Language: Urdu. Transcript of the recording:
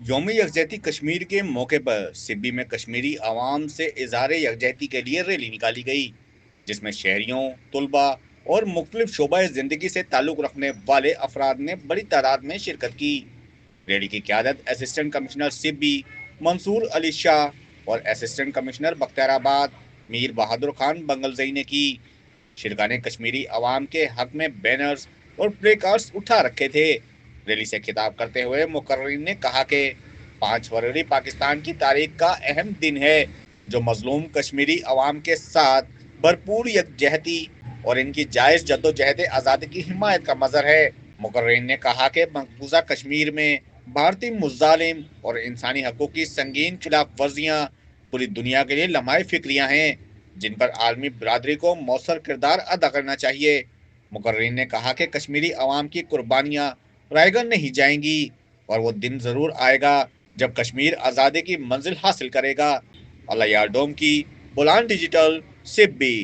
یوم یکجہتی کشمیر کے موقع پر سبی میں کشمیری عوام سے اظہار یکجہتی کے لیے ریلی نکالی گئی، جس میں شہریوں، طلباء اور مختلف شعبۂ زندگی سے تعلق رکھنے والے افراد نے بڑی تعداد میں شرکت کی۔ ریلی کی قیادت اسسٹنٹ کمشنر سبی منصور علی شاہ اور اسسٹنٹ کمشنر بختیار آباد میر بہادر خان بنگلزئی نے کی۔ شرکا نے کشمیری عوام کے حق میں بینرز اور پلے کارڈز اٹھا رکھے تھے۔ ریلی سے خطاب کرتے ہوئے مقررین نے کہا کہ 5 فروری پاکستان کی تاریخ کا اہم دن ہے، جو مظلوم کشمیری عوام کے ساتھ بھرپور یکجہتی اور ان کی جائز جدوجہد آزادی کی حمایت کا مظہر ہے۔ مقررین نے کہا کہ مقبوضہ کشمیر میں بھارتی مظالم اور انسانی حقوق کی سنگین خلاف ورزیاں پوری دنیا کے لیے لمحہ فکریہ ہیں، جن پر عالمی برادری کو مؤثر کردار ادا کرنا چاہیے۔ مقررین نے کہا کہ کشمیری عوام کی قربانیاں رائے گاہ نہیں جائیں گی اور وہ دن ضرور آئے گا جب کشمیر آزادی کی منزل حاصل کرے گا۔ اللہ یار ڈوم کی بولان ڈیجیٹل سبی۔